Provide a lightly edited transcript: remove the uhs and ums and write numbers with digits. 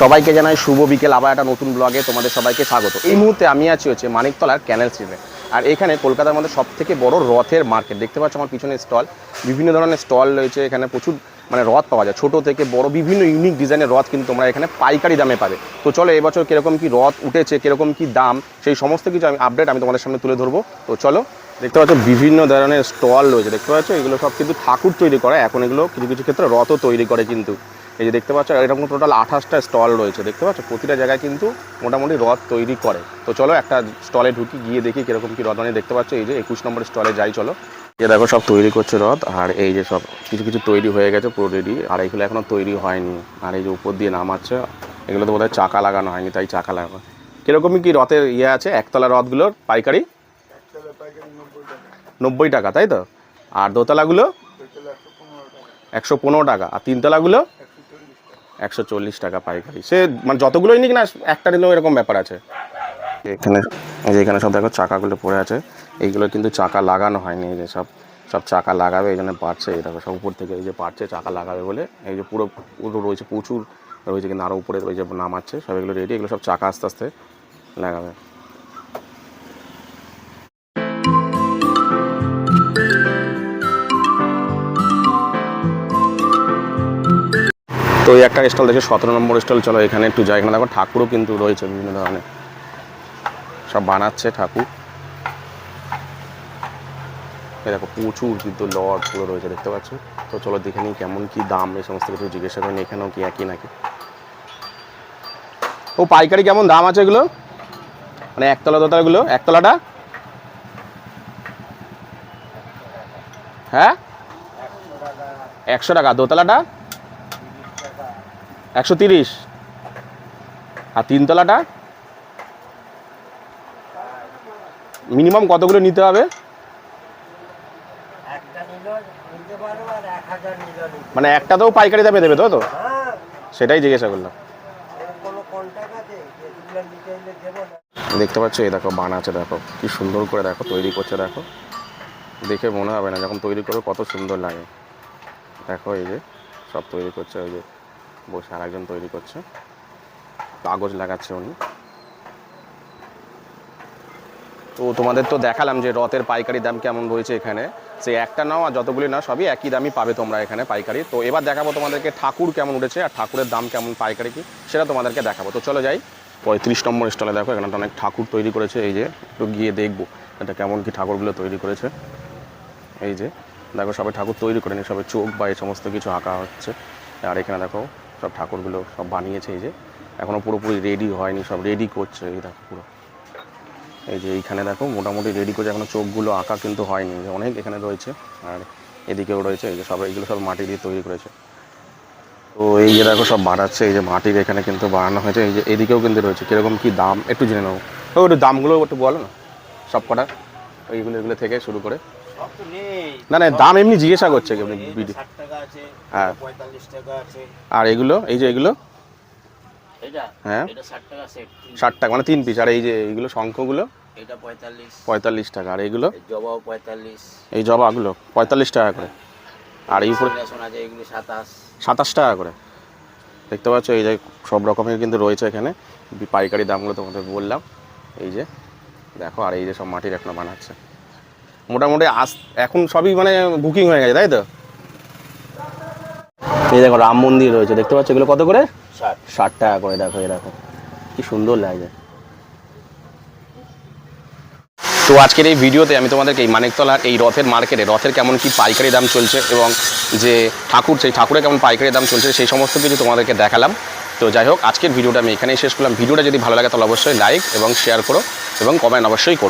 সবাইকে জানাই শুভ বিকেল, আবার একটা নতুন ব্লগে তোমাদের সবাইকে স্বাগত। এই মুহূর্তে আমি আছি হচ্ছে মানিকতলার ক্যানেল স্ট্রিটে। আর এখানে কলকাতার মধ্যে সবথেকে বড় রথের মার্কেট। দেখতে পাচ্ছ আমার পিছনে স্টল, বিভিন্ন ধরনের স্টল রয়েছে। এখানে প্রচুর রথ পাওয়া যায়, ছোট থেকে বড় বিভিন্ন ইউনিক ডিজাইনের রথ কিন্তু তোমরা এখানে পাইকারি দামে পাবে। তো চলো এবছর কীরকম কী রথ উঠেছে, কীরকম কী দাম, সেই সমস্ত কিছু আপডেট আমি তোমাদের সামনে তুলে ধরবো। তো চলো, দেখতে পাচ্ছ বিভিন্ন ধরনের স্টল রয়েছে। দেখতে পাচ্ছ এগুলো সব কিন্তু ঠাকুর তৈরি করে, এখন এগুলো কিছু কিছু ক্ষেত্রে রথও তৈরি করে কিন্তু। এই যে দেখতে পাচ্ছ এরকম টোটাল 28টা স্টল রয়েছে। দেখতে পাচ্ছ প্রতিটা জায়গায় কিন্তু মোটামুটি রথ তৈরি করে। তো চলো একটা স্টলে ঢুকি, গিয়ে দেখি কীরকম কী রথ বানিয়ে। দেখতে পাচ্ছ এই যে 21 নম্বর স্টলে যাই চলো। এই দেখো সব তৈরি করছে রথ, আর এই যে সব কিছু কিছু তৈরি হয়ে গেছে পুরো রেডি, আর এইগুলো এখনও তৈরি হয়নি। আর এই যে উপর দিয়ে নামাচ্ছে, এগুলো তো বোধহয় চাকা লাগানো হয়নি, তাই চাকা লাগানো। কীরকমই কি রথের আছে একতলা রথগুলোর পাইকারি 90 টাকা, তাই তো? আর দোতলাগুলো 115 টাকা, আর তিনতলাগুলো 140 টাকা পাইকারি। সে যতগুলোই নিক না, একটা নিলেও এরকম ব্যাপার আছে। এখানে এই যে এখানে সব দেখো চাকাগুলো পড়ে আছে, এইগুলো কিন্তু চাকা লাগানো হয়নি। এই যে সব সব চাকা লাগাবে, এই জন্য পারছে। এই দেখো সব উপর থেকে এই যে পারছে চাকা লাগাবে বলে, এই যে পুরো পুরো রয়েছে, প্রচুর রয়েছে কিন্তু আরও উপরে ওই যে নামাচ্ছে সব, এগুলো রেডি। এগুলো সব চাকা আস্তে আস্তে লাগাবে। তো এই একটা স্টল দেখে 17 নম্বর স্টল, চলো এখানে একটু যাই। এখানে দেখো ঠাকুরও কিন্তু রয়েছে বিভিন্ন ধরনের, সব বানাচ্ছে ঠাকুর। এই দেখো প্রচুর কিন্তু লট পুরো রয়েছে, দেখতে পাচ্ছ। তো চলো দেখে নিই কেমন কি দাম, এই সমস্ত কিছু জিজ্ঞাসা করেন। এখানেও কি একই নাকি? ও পাইকারি কেমন দাম আছে এগুলো? একতলা দোতলাগুলো, একতলাটা হ্যাঁ 100 টাকা, দোতলাটা 130, আর তিনতলাটা মিনিমাম কতগুলো নিতে হবে? একটাতেও পাইকারি দামে দেবে তো? সেটাই জিজ্ঞাসা করলাম। দেখতে পাচ্ছ এই দেখো বানাচ্ছে, দেখো কি সুন্দর করে দেখো তৈরি করছে। দেখো দেখে মনে হবে না, যখন তৈরি করবে কত সুন্দর লাগে। দেখো এই যে সব তৈরি করছে, ওই যে বসে আরেকজন তৈরি করছে, কাগজ লাগাচ্ছে উনি। তো তোমাদের তো দেখালাম যে রথের পাইকারি দাম কেমন রয়েছে এখানে। সে একটা নাও আর যতগুলি নাও সবই একই দামই পাবে তোমরা এখানে পাইকারি। তো এবার দেখাবো তোমাদেরকে ঠাকুর কেমন উঠেছে আর ঠাকুরের দাম কেমন পাইকারি কি, সেটা তোমাদেরকে দেখাবো। তো চলো যাই। 35 নম্বর স্টলে দেখো এখানে অনেক ঠাকুর তৈরি করেছে। এই যে একটু গিয়ে দেখবো এটা কেমন কি ঠাকুরগুলো তৈরি করেছে। এই যে দেখো সবাই ঠাকুর তৈরি করেনি, সবাই চোখ বা এই সমস্ত কিছু আঁকা হচ্ছে। আর এখানে দেখো সব ঠাকুরগুলো সব বানিয়েছে। এই যে এখনও পুরোপুরি রেডি হয়নি, সব রেডি করছে। এই দেখো পুরো এই যে এইখানে দেখো মোটামুটি রেডি করছে, এখনো চোখগুলো আঁকা কিন্তু হয়নি, অনেক এখানে রয়েছে। আর এদিকেও রয়েছে, এই যে সব এইগুলো সব মাটি দিয়ে তৈরি করেছে। তো এই যে দেখো সব বানাচ্ছে, এই যে মাটির এখানে কিন্তু বানানো হয়েছে। এই যে এদিকেও কিন্তু রয়েছে, কীরকম কী দাম একটু জেনে নেবো। তো একটু দামগুলো একটু বলো না সব কটা, এইগুলো এগুলো থেকে শুরু করে। না না দাম এমনি জিজ্ঞাসা করছে কি বিডি। হ্যাঁ 45 টাকা আছে। আর এগুলো এই যে এগুলো হ্যাঁ 60 টাকা, 3 পিস। আর এই যে এইগুলো শঙ্খগুলো এটা 45 টাকা। আর এইগুলো জবাও 45, এই জবাগুলো 45 টাকা করে। আর এই উপরে এগুলো 27 টাকা করে। দেখতে পাচ্ছ এই যে সব রকমের কিন্তু রয়েছে এখানে পাইকারি দামগুলো তোমাদের বললাম। এই যে দেখো, আর এই যে সব মাটির এখনো বানাচ্ছে। মোটামুটি এখন সবই বুকিং হয়ে গেছে, তাই তো? এই দেখো রাম মন্দির রয়েছে, দেখতে পাচ্ছ এগুলো কত করে? 60 টাকা করে। দেখো এই দেখো কি সুন্দর লাগছে। তো আজকের এই ভিডিওতে আমি তোমাদেরকে এই মানিকতলার এই রথের মার্কেটে রথের কেমন কি পাইকারি দাম চলছে এবং যে ঠাকুর, সেই ঠাকুরের কেমন পাইকারি দাম চলছে সেই সমস্ত কিছু তোমাদেরকে দেখালাম। তো যাই হোক, আজকের ভিডিওটা আমি এখানেই শেষ করলাম। ভিডিওটা যদি ভালো লাগে তাহলে অবশ্যই লাইক এবং শেয়ার করো এবং কমেন্ট অবশ্যই করো।